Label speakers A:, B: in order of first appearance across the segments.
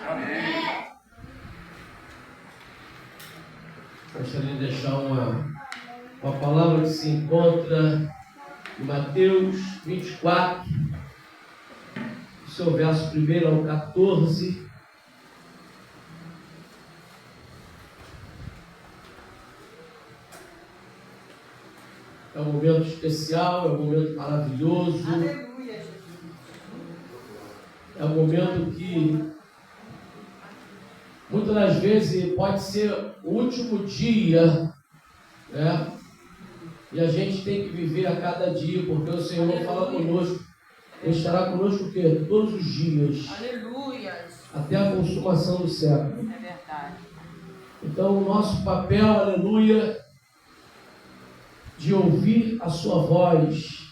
A: Amém.
B: Gostaria de deixar uma palavra que se encontra em Mateus 24, o seu verso 1 ao 14. É um momento especial, é um momento maravilhoso.
A: Aleluia, Jesus.
B: É um momento que muitas das vezes pode ser o último dia, né? E a gente tem que viver a cada dia, porque o Senhor fala conosco. Ele estará conosco o quê? Todos os dias.
A: Aleluia.
B: Até a consumação do século.
A: É verdade.
B: Então o nosso papel, aleluia, de ouvir a sua voz,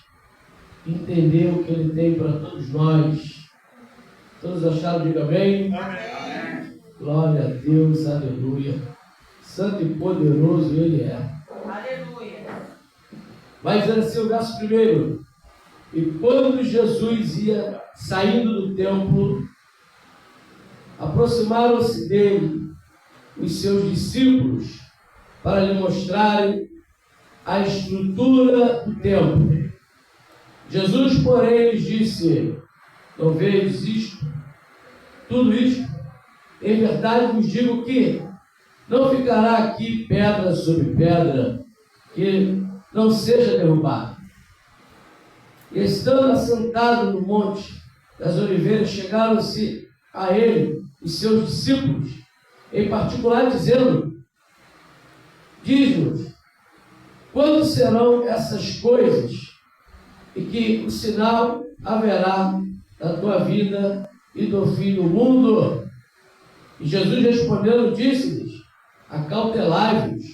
B: entender o que Ele tem para todos nós. Todos acharam? Diga amém.
A: Amém.
B: Glória a Deus, aleluia. Santo e poderoso Ele é.
A: Aleluia.
B: Vai dizer assim o verso 1. E quando Jesus ia saindo do templo, aproximaram-se dele os seus discípulos para lhe mostrarem a estrutura do templo. Jesus, porém, lhes disse: não veis isto? Tudo isto? Em verdade vos digo que não ficará aqui pedra sobre pedra que não seja derrubada. E estando assentado no monte das oliveiras, chegaram-se a ele os seus discípulos, em particular dizendo: diz-nos, quando serão essas coisas, e que o sinal haverá da tua vinda e do fim do mundo? E Jesus respondendo, disse-lhes: acautelai-vos,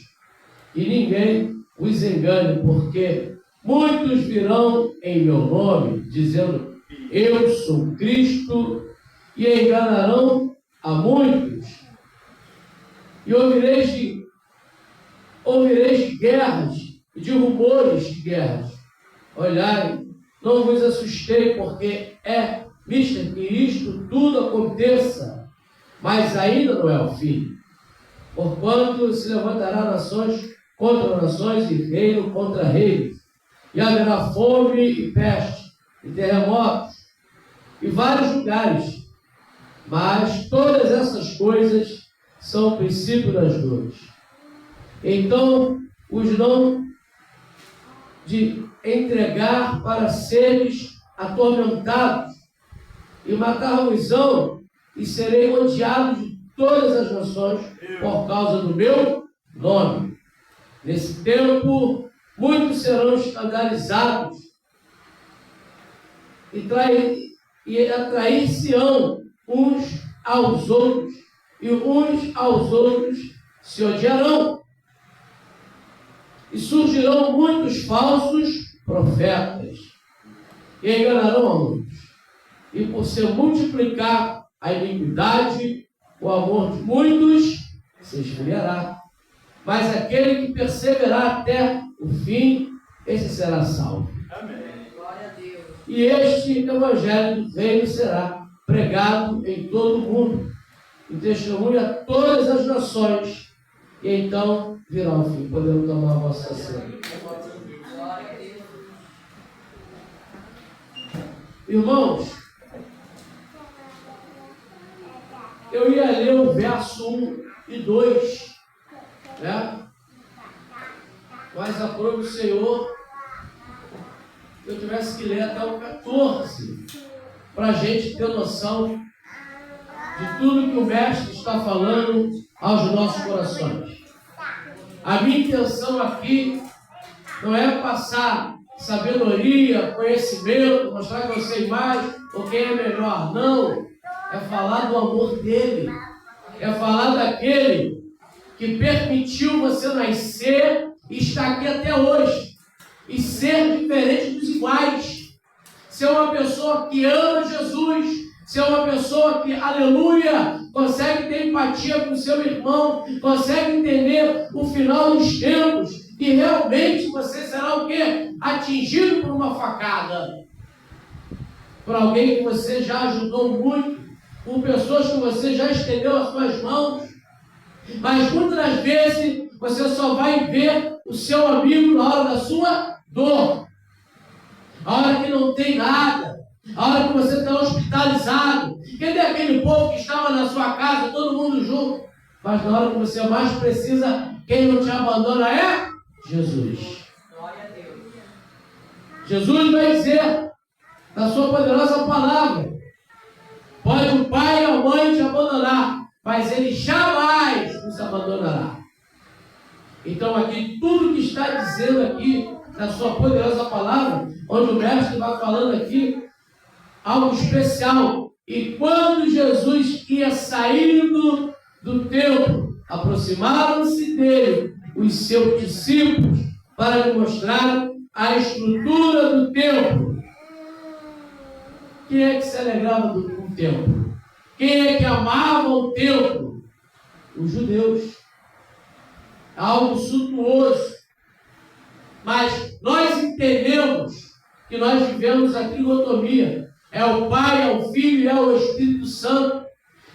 B: e ninguém os engane, porque muitos virão em meu nome, dizendo: eu sou Cristo, e enganarão a muitos. E ouvireis de guerras e de rumores de guerras. Olhai, não vos assustei, porque é mister que isto tudo aconteça, mas ainda não é o fim. Porquanto se levantará nações contra nações e reino contra reinos, e haverá fome e peste, e terremotos, e vários lugares. Mas todas essas coisas são o princípio das dores. Então os não de entregar para seres atormentados, e matar-vos-ão, e serei odiados de todas as nações por causa do meu nome. Nesse tempo, muitos serão escandalizados e atrair-se-ão uns aos outros, e uns aos outros se odiarão. E surgirão muitos falsos profetas, e enganarão a muitos. E por se multiplicar a iniquidade, o amor de muitos se esfriará. Mas aquele que perseverar até o fim, esse será salvo.
A: Amém. Glória a Deus.
B: E este evangelho do reino será pregado em todo o mundo, e testemunho a todas as nações, e então virá o fim. Podemos tomar a vossa ceia.
A: Glória a Deus.
B: Irmãos, eu ia ler o verso 1 e 2, né? Mas aprove o Senhor que eu tivesse que ler até o 14, para a gente ter noção de tudo que o Mestre está falando aos nossos corações. A minha intenção aqui não é passar sabedoria, conhecimento, mostrar que eu sei mais ou quem é melhor. Não. É falar do amor dele. É falar daquele que permitiu você nascer e estar aqui até hoje. E ser diferente dos iguais. Ser uma pessoa que ama Jesus. Ser uma pessoa que, aleluia, consegue ter empatia com o seu irmão. Consegue entender o final dos tempos. E realmente você será o quê? Atingido por uma facada. Por alguém que você já ajudou muito. por pessoas que você já estendeu as suas mãos, mas muitas das vezes você só vai ver o seu amigo na hora da sua dor, a hora que não tem nada, a hora que você está hospitalizado. Cadê aquele povo que estava na sua casa, todo mundo junto? Mas na hora que você mais precisa, quem não te abandona é Jesus.
A: Glória a Deus.
B: Jesus vai dizer, na sua poderosa palavra, pode o pai e a mãe te abandonar, mas ele jamais nos abandonará. Então aqui, tudo que está dizendo aqui, na sua poderosa palavra, onde o mestre vai falando aqui, algo especial. E quando Jesus ia saindo do templo, aproximaram-se dele os seus discípulos para lhe mostrar a estrutura do templo. Quem é que se alegrava do templo? Quem é que amava o templo? Os judeus. Algo suntuoso. Mas nós entendemos que nós vivemos a trigotomia. É o Pai, é o Filho e é o Espírito Santo.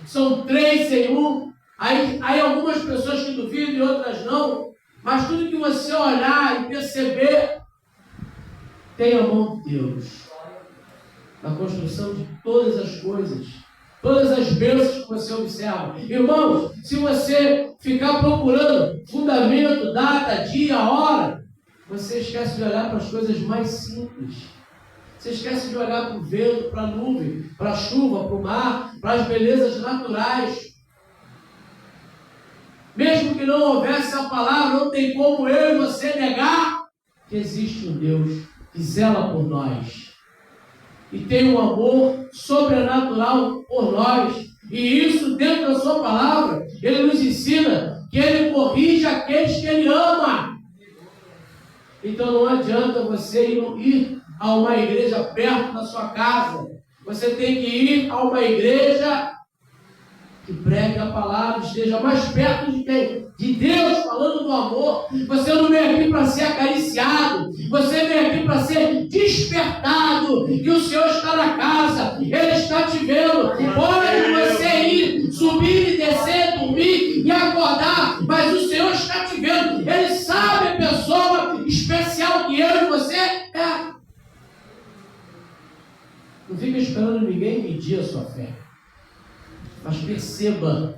B: São três em um. Aí algumas pessoas que duvidam e outras não. Mas tudo que você olhar e perceber, tem a mão de Deus. Na construção de todas as coisas. Todas as bênçãos que você observa. Irmãos, se você ficar procurando fundamento, data, dia, hora, você esquece de olhar para as coisas mais simples. Você esquece de olhar para o vento, para a nuvem, para a chuva, para o mar, para as belezas naturais. Mesmo que não houvesse a palavra, não tem como eu e você negar que existe um Deus que zela por nós. E tem um amor sobrenatural por nós. E isso, dentro da sua palavra, ele nos ensina que ele corrige aqueles que ele ama. Então não adianta você ir a uma igreja perto da sua casa. Você tem que ir a uma igreja que pregue a palavra, esteja mais perto de quem? De Deus, falando do amor. Você não vem aqui para ser acariciado. Você vem aqui para ser despertado. Que o Senhor está na casa. Ele está te vendo. Pode você ir, subir e descer, dormir e acordar. Mas o Senhor está te vendo. Ele sabe a pessoa especial que eu e você é. Não fica esperando ninguém medir a sua fé. Mas perceba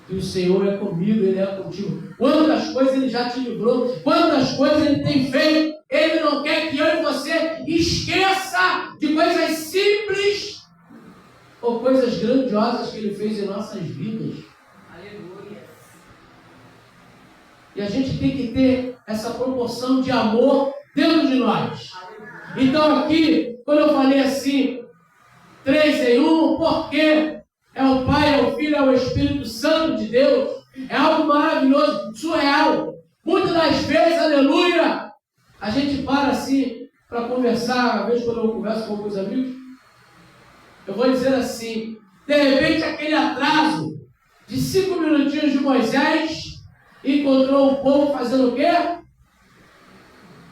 B: que o Senhor é comigo, Ele é contigo. Quantas coisas Ele já te livrou, quantas coisas Ele tem feito. Ele não quer que eu e você esqueça de coisas simples ou coisas grandiosas que Ele fez em nossas vidas.
A: Aleluia.
B: E a gente tem que ter essa proporção de amor dentro de nós. Então aqui, quando eu falei assim, 3 em 1, por quê? É o Pai, é o Filho, é o Espírito Santo de Deus. É algo maravilhoso, surreal. Muitas das vezes, aleluia, a gente para assim para conversar. Às vezes, quando eu converso com alguns amigos, eu vou dizer assim: de repente, aquele atraso de 5 minutinhos de Moisés encontrou o povo fazendo o quê?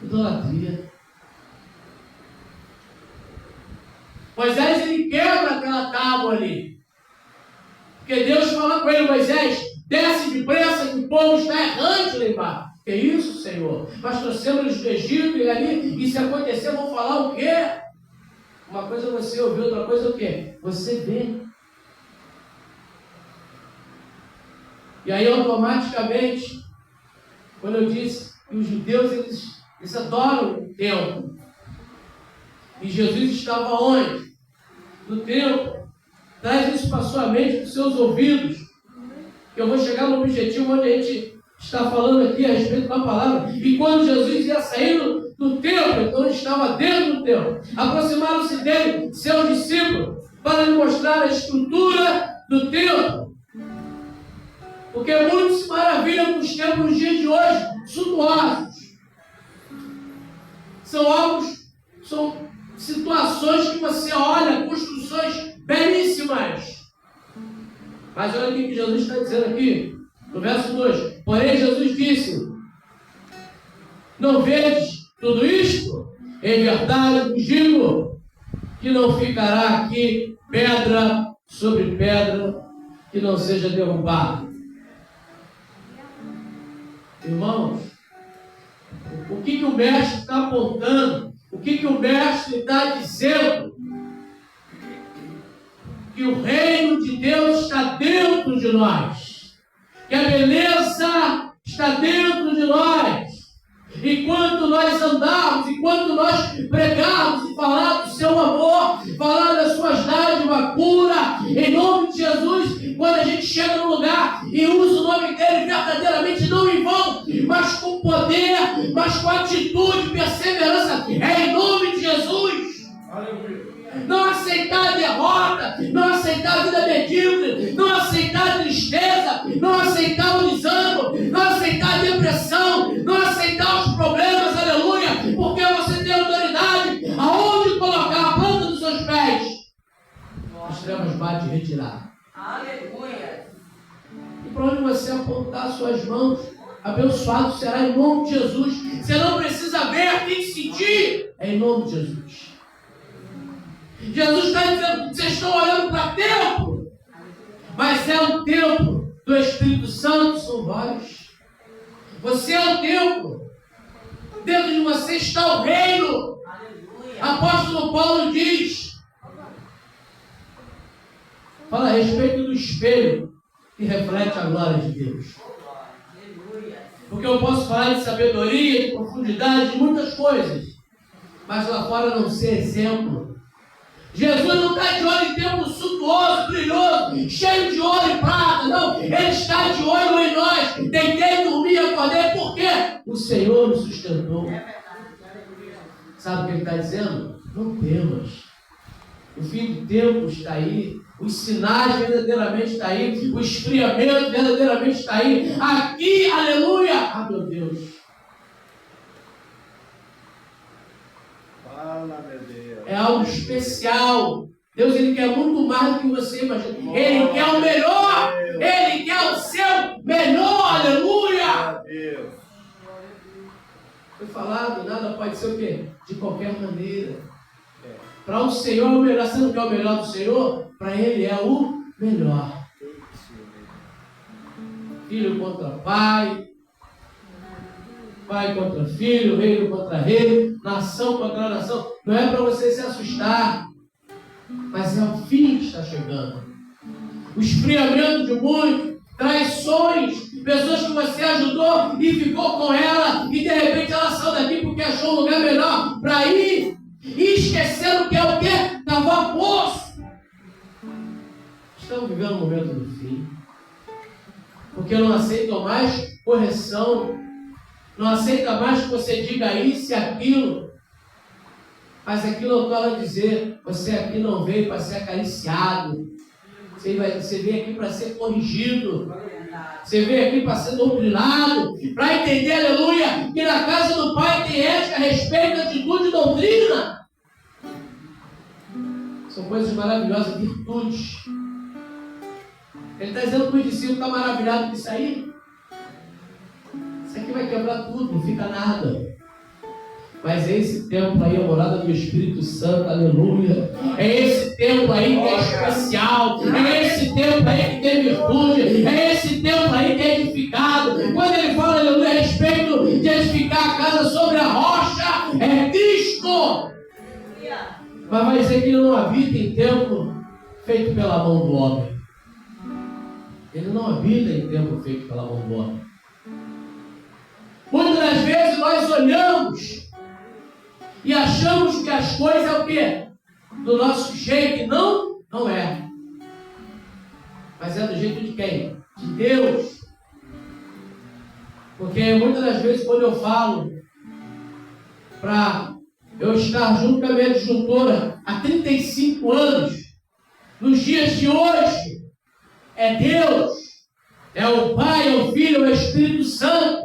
B: Idolatria. Moisés, ele quebra aquela tábua ali. Porque Deus fala com ele: Moisés, desce depressa que o povo está errante lá embaixo. Que isso, Senhor? Mas trouxemos eles do Egito e ali, e se acontecer, vão falar o quê? Uma coisa você ouviu, outra coisa o quê? Você vê. E aí, automaticamente, quando eu disse que os judeus, eles adoram o templo. E Jesus estava onde? No templo. Traz isso para a sua mente, para os seus ouvidos. Que eu vou chegar no objetivo onde a gente está falando aqui a respeito da palavra. E quando Jesus ia saindo do templo, então ele estava dentro do templo. Aproximaram-se dele, seus discípulos, para lhe mostrar a estrutura do templo. Porque muitos se maravilham com os templos nos dias de hoje, suntuosos. São situações que você olha, construções belíssimas. Mas olha o que Jesus está dizendo aqui, no verso 2. Porém, Jesus disse: não vedes tudo isto? Em verdade vos digo que não ficará aqui pedra sobre pedra que não seja derrubada. Irmãos, o que o mestre está apontando? O que o mestre está dizendo? Que o reino de Deus está dentro de nós. Que a beleza está dentro de nós. Enquanto nós andarmos, enquanto nós pregarmos e falar do seu amor, falar das suas dádivas, cura, em nome de Jesus, quando a gente chega no lugar e usa o nome dele verdadeiramente, não em vão, mas com poder, mas com atitude, perseverança, é em nome de Jesus. Aleluia. Não aceitar a derrota, não aceitar a vida medíocre, não aceitar a tristeza, não aceitar o desânimo, não aceitar a depressão, não aceitar os problemas, aleluia, porque você tem autoridade aonde colocar a planta dos seus pés. As trevas bate e retirar.
A: Aleluia.
B: E para onde você apontar suas mãos, abençoado será em nome de Jesus. Você não precisa ver, tem que sentir, é em nome de Jesus. Jesus está dizendo, vocês estão olhando para templo, mas é o templo do Espírito Santo, são vós. Você é o templo. Dentro de você está o reino. Apóstolo Paulo diz, fala a respeito do espelho que reflete a glória de Deus. Porque eu posso falar de sabedoria, de profundidade, de muitas coisas, mas lá fora não ser exemplo. Jesus não está de olho em templo suntuoso, brilhoso, cheio de ouro e prata, não. Ele está de olho em nós. Deitei, dormi, acordei. Por quê? O Senhor nos sustentou. Sabe o que ele está dizendo? Não temas. O fim do tempo está aí. Os sinais verdadeiramente estão aí. O esfriamento verdadeiramente está aí. Aqui, aleluia. Ah, meu Deus. É algo especial. Deus, Ele quer muito mais do que você imagina. Ele quer o melhor. Ele quer o seu melhor. Aleluia. Foi falado, nada pode ser o quê? De qualquer maneira. Para o Senhor é o melhor. Você não quer o melhor do Senhor? Para Ele é o melhor. Filho contra pai. Pai contra filho, reino contra rei, nação contra nação. Não é para você se assustar, mas é o fim que está chegando. O esfriamento de muitos, traições, pessoas que você ajudou e ficou com ela, e de repente ela saiu daqui porque achou um lugar melhor para ir, e esquecendo que é o quê? Cavar poço. Estamos vivendo o momento do fim, porque não aceitam mais correção. Não aceita mais que você diga isso e aquilo. Mas aquilo eu quero dizer, você aqui não veio para ser acariciado. Você veio aqui para ser corrigido. Você veio aqui para ser doutrinado. Para entender, aleluia, que na casa do Pai tem ética, respeito, atitude e doutrina. São coisas maravilhosas, virtudes. Ele está dizendo que o discípulo está maravilhado com isso aí. Isso aqui vai quebrar tudo, não fica nada. Mas é esse templo aí, a morada do Espírito Santo, aleluia. É esse templo aí que é especial. É esse templo aí que tem virtude. É esse templo aí que é edificado. Quando ele fala, aleluia, a respeito de edificar a casa sobre a rocha, é Cristo. Mas vai dizer que ele não habita em templo feito pela mão do homem. Ele não habita em templo feito pela mão do homem. Muitas das vezes nós olhamos e achamos que as coisas é o quê? Do nosso jeito, e não é. Mas é do jeito de quem? De Deus. Porque muitas das vezes quando eu falo para eu estar junto com a minha disjuntora há 35 anos, nos dias de hoje, é Deus, é o Pai, é o Filho, é o Espírito Santo.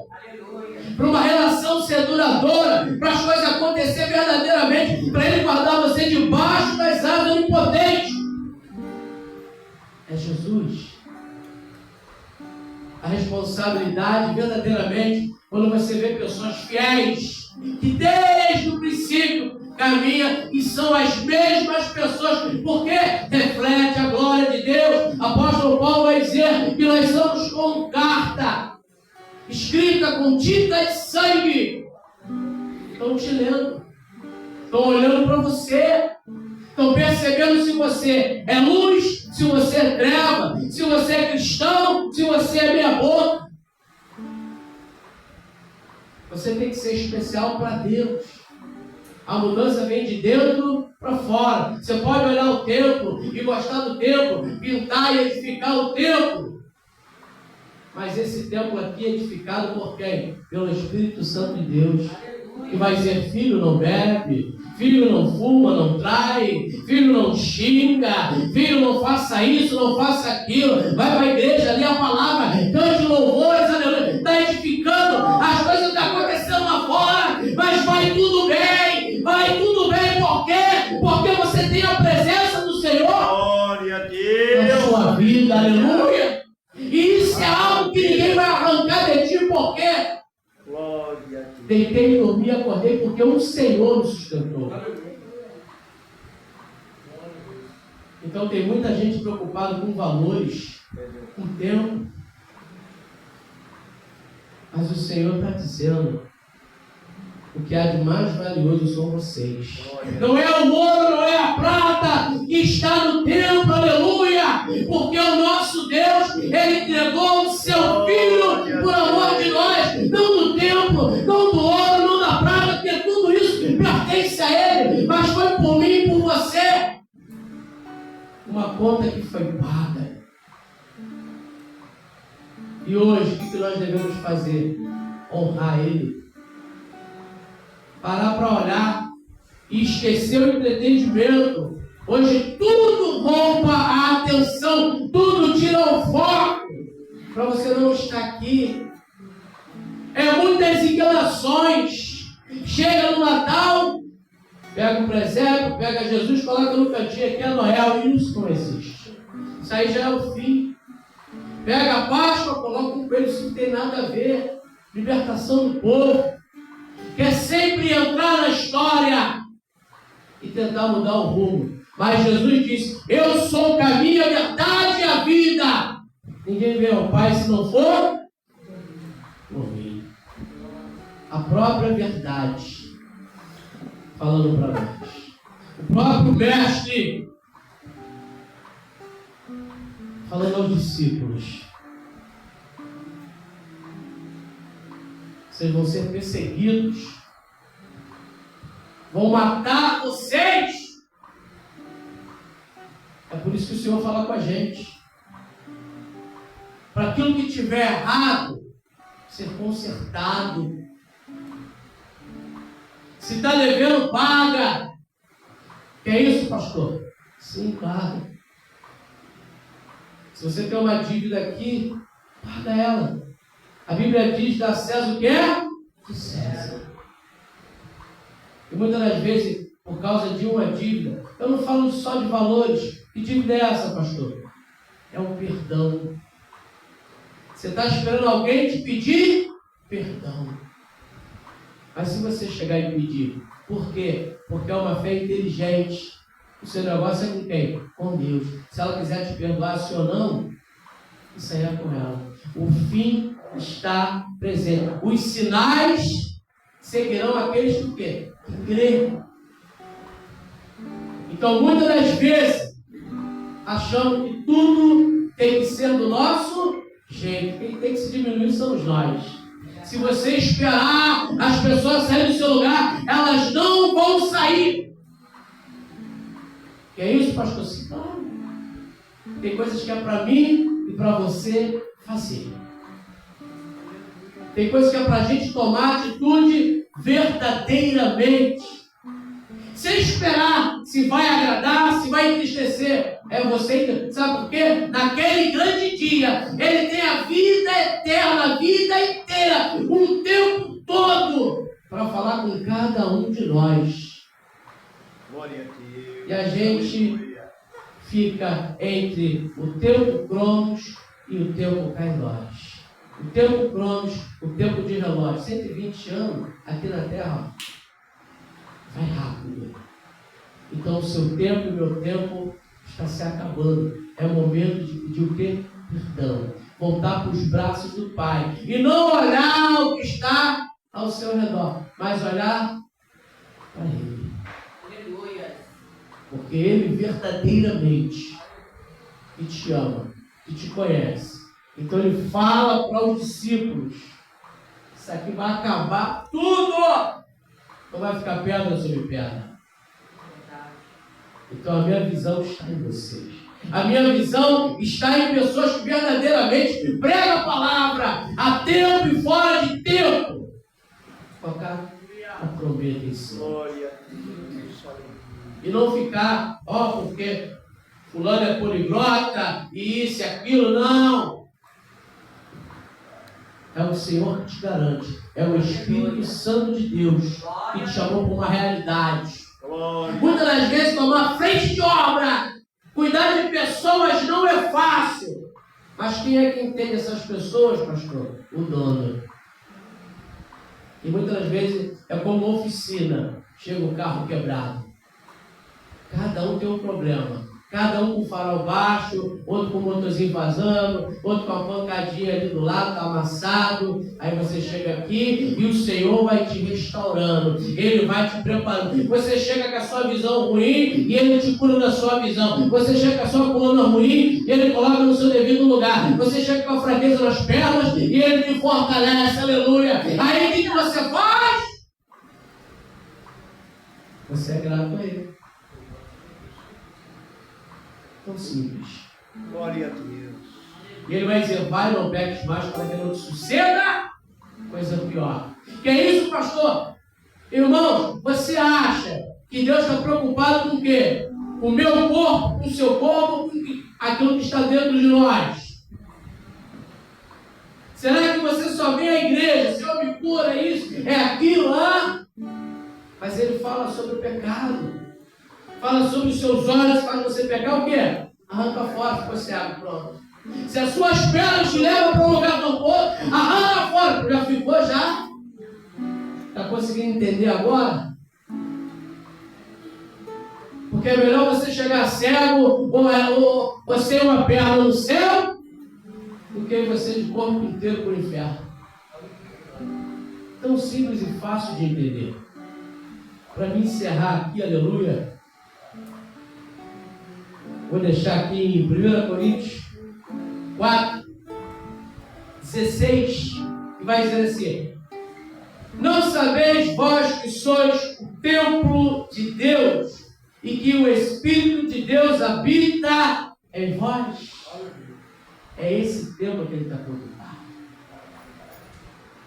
B: Para uma relação ser duradoura, para as coisas acontecer verdadeiramente, para Ele guardar você debaixo das asas onipotentes. É Jesus. A responsabilidade verdadeiramente, quando você vê pessoas fiéis, que desde o princípio caminham e são as mesmas pessoas, porque reflete a glória de que nós somos com carta, escrita com tinta de sangue. Estão te lendo, estão olhando para você, estão percebendo se você é luz, se você é treva, se você é cristão, se você é meia boca. Você tem que ser especial para Deus. A mudança vem de dentro para fora. Você pode olhar o templo e gostar do templo, pintar e edificar o templo. Mas esse templo aqui é edificado por quem? Pelo Espírito Santo de Deus. Que vai dizer: filho não bebe, filho não fuma, não trai, filho não xinga, filho não faça isso, não faça aquilo. Vai para a igreja, lê a palavra, cante louvores, aleluia. Está edificando, as coisas estão acontecendo lá fora, mas vai tudo bem, por quê? Porque você tem a presença do Senhor.
C: Glória a Deus.
B: Na sua vida, aleluia. E isso é algo que ninguém vai arrancar de ti, por quê?
C: Glória a Deus.
B: Deitei, dormi, acordei, porque o Senhor me sustentou. Então tem muita gente preocupada com valores, com tempo. Mas o Senhor está dizendo: o que há de mais valioso são vocês. Não é o ouro, não é a prata que está no templo, aleluia. Porque o nosso Deus, Ele entregou o seu Filho por amor de nós. Não do templo, não do ouro, não da prata, porque tudo isso pertence a Ele. Mas foi por mim e por você. Uma conta que foi paga. E hoje, o que nós devemos fazer? Honrar Ele. Parar para olhar e esquecer o entretenimento. Hoje tudo rouba a atenção, tudo tira o foco para você não estar aqui. É muitas enganações. Chega no Natal, pega o presépio, pega Jesus, coloca no cantinho, aqui é Noel. Isso não existe. Isso aí já é o fim. Pega a Páscoa, coloca um coelho, isso não tem nada a ver. Libertação do povo. Quer sempre entrar na história e tentar mudar o rumo. Mas Jesus disse: eu sou o caminho, a verdade e a vida. Ninguém vê ao Pai se não for por mim. A própria verdade falando para nós. O próprio Mestre falando aos discípulos: vocês vão ser perseguidos, vão matar vocês. É por isso que o Senhor fala com a gente, para aquilo que tiver errado ser consertado. Se está devendo, paga. Que é isso, pastor? Sim, claro. Se você tem uma dívida aqui, paga ela. A Bíblia diz: dá a César o que é? De César. E muitas das vezes, por causa de uma dívida, eu não falo só de valores. Que dívida é essa, pastor? É um perdão. Você está esperando alguém te pedir perdão. Mas se você chegar e pedir, por quê? Porque é uma fé inteligente. O seu negócio é com quem? Com Deus. Se ela quiser te perdoar, sim ou não, isso aí é com ela. O fim está presente. Os sinais seguirão aqueles que quê? Que crê. Então, muitas das vezes, achamos que tudo tem que ser do nosso jeito. Quem tem que se diminuir somos nós. Se você esperar as pessoas saírem do seu lugar, elas não vão sair. Que é isso, pastor? Sim, claro. Tem coisas que é para mim e para você fazer. Tem coisas que é para a gente tomar atitude verdadeiramente. Sem esperar se vai agradar, se vai entristecer. É você, sabe por quê? Naquele grande dia, Ele tem a vida eterna, a vida inteira, o tempo todo, para falar com cada um de nós.
C: Glória a Deus.
B: E a gente fica entre o tempo Cronos e o tempo Kairos. O tempo Cronos, o tempo de relógio, 120 anos aqui na Terra, vai rápido. Então o seu tempo e o meu tempo está se acabando. É o momento de pedir o quê? Perdão. voltar para os braços do Pai. E não olhar o que está ao seu redor, mas olhar para Ele.
A: Aleluia.
B: Porque Ele verdadeiramente que te ama, que te conhece. Então Ele fala para os discípulos: isso aqui vai acabar tudo. Não vai ficar pedra sobre pedra. Então a minha visão está em vocês. A minha visão está em pessoas que verdadeiramente pregam a palavra a tempo e fora de tempo. Focar a promessa em si.
C: Glória a Deus.
B: E não ficar, porque fulano é poliglota e isso e aquilo. Não. É o Senhor que te garante. É o Espírito Santo de Deus que te chamou para uma realidade.
C: Glória.
B: Muitas das vezes tomar frente de obra, cuidar de pessoas não é fácil. Mas quem é que entende essas pessoas, pastor? O dono. E muitas das vezes é como oficina. Chega o carro quebrado. Cada um tem um problema. Cada um com o farol baixo, outro com o motorzinho vazando, outro com a pancadinha ali do lado, tá amassado. Aí você chega aqui e o Senhor vai te restaurando. Ele vai te preparando. Você chega com a sua visão ruim e Ele te cura da sua visão. Você chega com a sua coluna ruim e Ele coloca no seu devido lugar. Você chega com a fraqueza nas pernas e Ele te fortalece. Aleluia. Aí o que você faz? Você é grato a Ele. Tão simples.
C: Glória a Deus.
B: E Ele vai dizer: vai, não peques mais para que não te suceda coisa pior. Que é isso, pastor? Irmãos, você acha que Deus está preocupado com o quê? Com o meu corpo, com o seu corpo, com aquilo que está dentro de nós? Será que você só vem à igreja, Senhor me cura, isso, é aquilo lá? Mas Ele fala sobre o pecado. Fala sobre os seus olhos, faz você pecar o quê? Arranca fora, ficou cego, pronto. Se as suas pernas te levam para um lugar do corpo, arranca fora, já ficou já? Está conseguindo entender agora? Porque é melhor você chegar cego ou sem uma perna no céu do que você de corpo inteiro para o inferno. Tão simples e fácil de entender. Para me encerrar aqui, aleluia. Vou deixar aqui em 1 Coríntios 4, 16, que vai dizer assim: não sabeis vós que sois o templo de Deus e que o Espírito de Deus habita em vós? É esse templo que Ele está preocupado.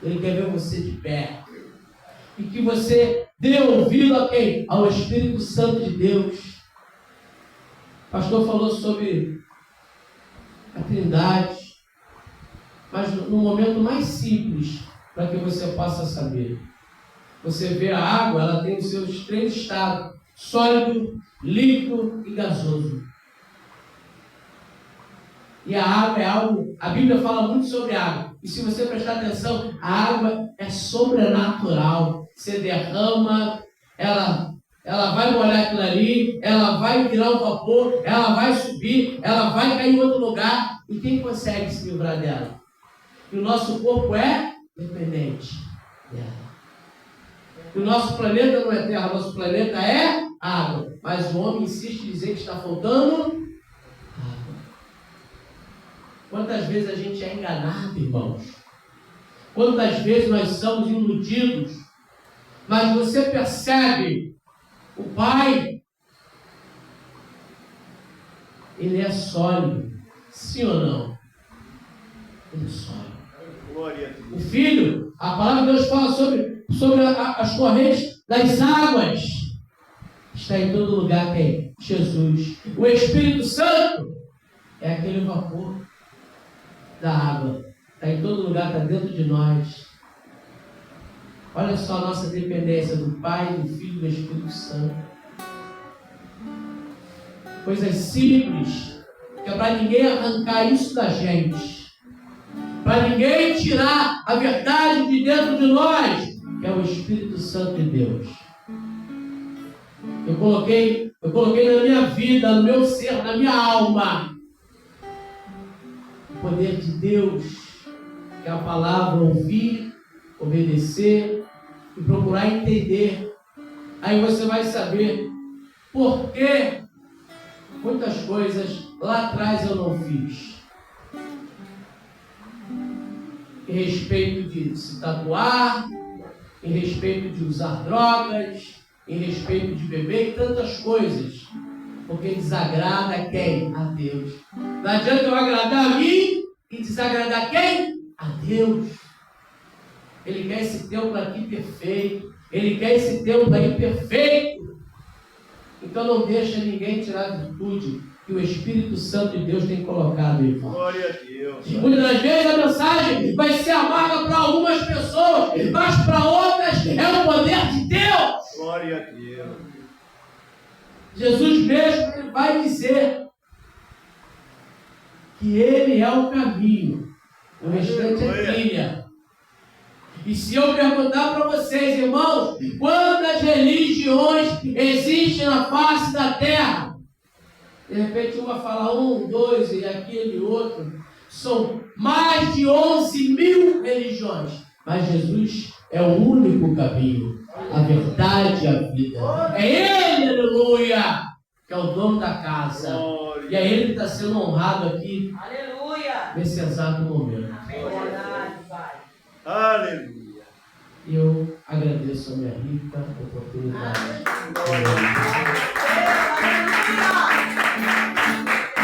B: Ele quer ver você de pé. E que você dê ouvido a quem? Ao Espírito Santo de Deus. O pastor falou sobre a Trindade, mas no momento mais simples, para que você possa saber. Você vê a água, ela tem os seus 3 estados: sólido, líquido e gasoso. E a água é algo, a Bíblia fala muito sobre a água. E se você prestar atenção, a água é sobrenatural. Você derrama, ela vai molhar aquilo ali, ela vai virar um vapor, ela vai subir, ela vai cair em outro lugar. E quem consegue se livrar dela? E o nosso corpo é dependente dela. E o nosso planeta não é terra, o nosso planeta é água. Mas o homem insiste em dizer que está faltando água. Quantas vezes a gente é enganado, irmãos? Quantas vezes nós somos iludidos? Mas você percebe, o Pai, Ele é sólido, sim ou não? Ele é sólido.
C: Glória a Deus.
B: O Filho, a palavra de Deus fala sobre as correntes das águas. Está em todo lugar quem? Jesus. O Espírito Santo é aquele vapor da água. Está em todo lugar, está dentro de nós. Olha só a nossa dependência do Pai, do Filho e do Espírito Santo. Coisas simples, que é para ninguém arrancar isso da gente. Para ninguém tirar a verdade de dentro de nós, que é o Espírito Santo de Deus. Eu coloquei na minha vida, no meu ser, na minha alma, poder de Deus, que é a palavra ouvir, obedecer e procurar entender. Aí você vai saber por que muitas coisas lá atrás eu não fiz. Em respeito de se tatuar, em respeito de usar drogas, em respeito de beber e tantas coisas. Porque desagrada quem? A Deus. Não adianta eu agradar a mim e desagradar quem? A Deus. Ele quer esse templo aqui perfeito. Ele quer esse templo aí perfeito. Então não deixa ninguém tirar a virtude que o Espírito Santo de Deus tem colocado em nós.
C: Glória a Deus.
B: Muitas das vezes a mensagem vai ser amarga para algumas pessoas, mas para outras é o poder de Deus.
C: Glória a Deus.
B: Jesus mesmo ele vai dizer que Ele é o caminho, o restante é trilha. E se eu perguntar para vocês, irmãos, quantas religiões existem na face da terra? De repente uma fala 1, 2 e aquele outro. São mais de 11.000 religiões. Mas Jesus é o único caminho, a verdade e a vida. É Ele, aleluia, que é o dono da casa.
C: Glória.
B: E é Ele que está sendo honrado aqui,
A: Aleluia.
B: nesse exato momento.
A: Verdade, Pai.
C: Aleluia.
B: E eu agradeço a minha rica oportunidade.
A: Aleluia.